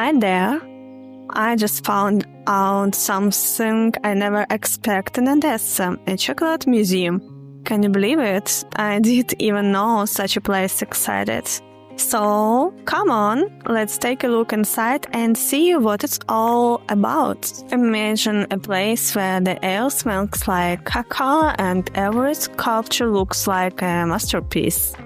Hi there. I just found out something I never expected in Odessa, a chocolate museum. Can you believe it? I didn't even know such a place existed. So, come on, let's take a look inside and see what it's all about. Imagine a place where the air smells like cacao and every sculpture looks like a masterpiece.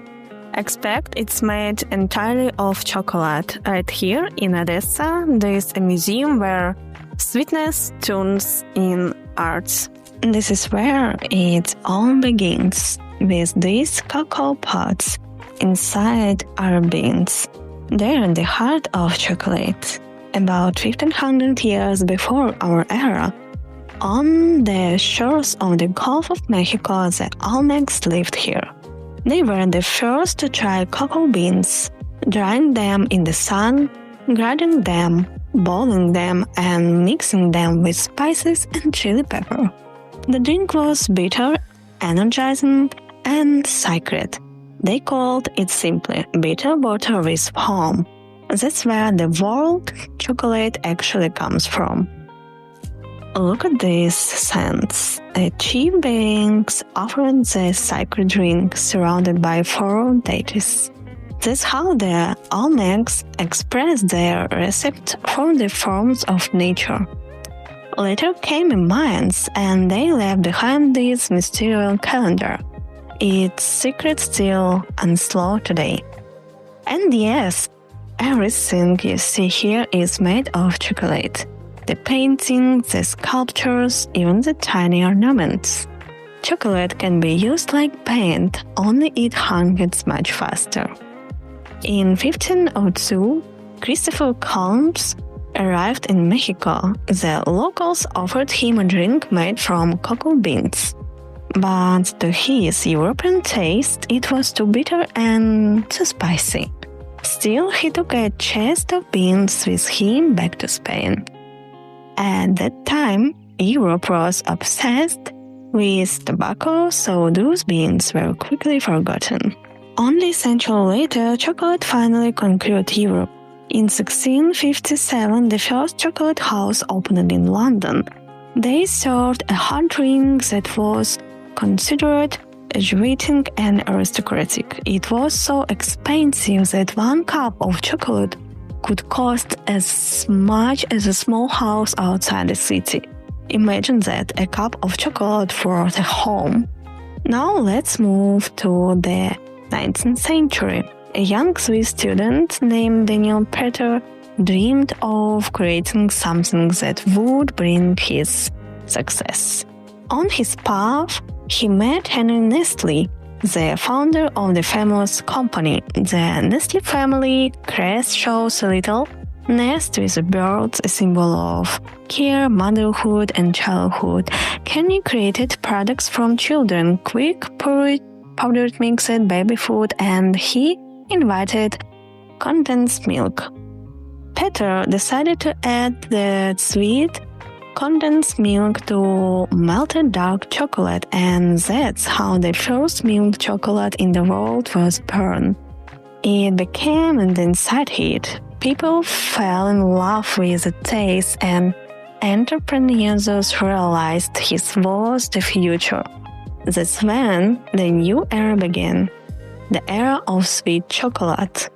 Expect it's made entirely of chocolate. Right here in Odessa, there is a museum where sweetness turns in art. This is where it all begins, with these cacao pods. Inside are beans. They're the heart of chocolate. About 1500 years before our era, on the shores of the Gulf of Mexico, the Olmecs lived here. They were the first to try cocoa beans, drying them in the sun, grinding them, boiling them, and mixing them with spices and chili pepper. The drink was bitter, energizing, and sacred. They called it simply bitter water with foam. That's where the word chocolate actually comes from. Look at these scents. Chief beings offered the sacred drink surrounded by four deities. That's how the Olmecs expressed their respect for the forms of nature. Later came the Mayans, and they left behind this mysterious calendar. Its secret still unslow today. And yes, everything you see here is made of chocolate. The paintings, the sculptures, even the tiny ornaments. Chocolate can be used like paint, only it hardens much faster. In 1502, Christopher Columbus arrived in Mexico. The locals offered him a drink made from cocoa beans. But to his European taste, it was too bitter and too spicy. Still, he took a chest of beans with him back to Spain. At that time, Europe was obsessed with tobacco, so those beans were quickly forgotten. Only a century later, chocolate finally conquered Europe. In 1657, the first chocolate house opened in London. They served a hot drink that was considered exhilarating and aristocratic. It was so expensive that one cup of chocolate could cost as much as a small house outside the city. Imagine that, a cup of chocolate for the home. Now let's move to the 19th century. A young Swiss student named Daniel Peter dreamed of creating something that would bring his success. On his path, he met Henry Nestle, the founder of the famous company. The Nestle family crest shows a little nest with a bird, a symbol of care, motherhood, and childhood. Henry created products from children, quick, powdered mixed baby food, and he invited condensed milk. Peter decided to add the sweet condensed milk to melted dark chocolate, and that's how the first milk chocolate in the world was born. It became an inside hit. People fell in love with the taste, and entrepreneurs realized his was the future. That's when the new era began, the era of sweet chocolate.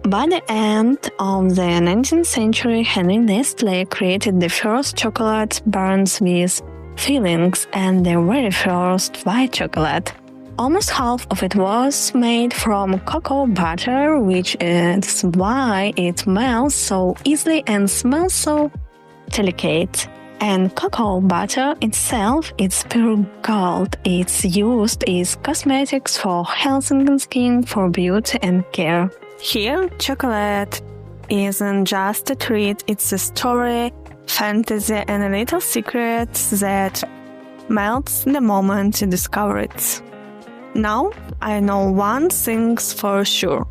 By the end of the 19th century, Henry Nestle created the first chocolate bars with fillings and the very first white chocolate. Almost half of it was made from cocoa butter, which is why it melts so easily and smells so delicate. And cocoa butter itself is pure gold. It's used as cosmetics for health and skin, for beauty and care. Here, chocolate isn't just a treat, it's a story, fantasy, and a little secret that melts the moment you discover it. Now, I know one thing for sure.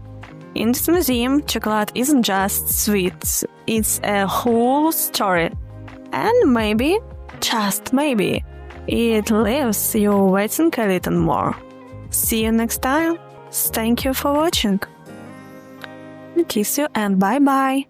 In this museum, chocolate isn't just sweet, it's a whole story. And maybe, just maybe, it leaves you waiting a little more. See you next time. Thank you for watching. Kiss you and bye bye.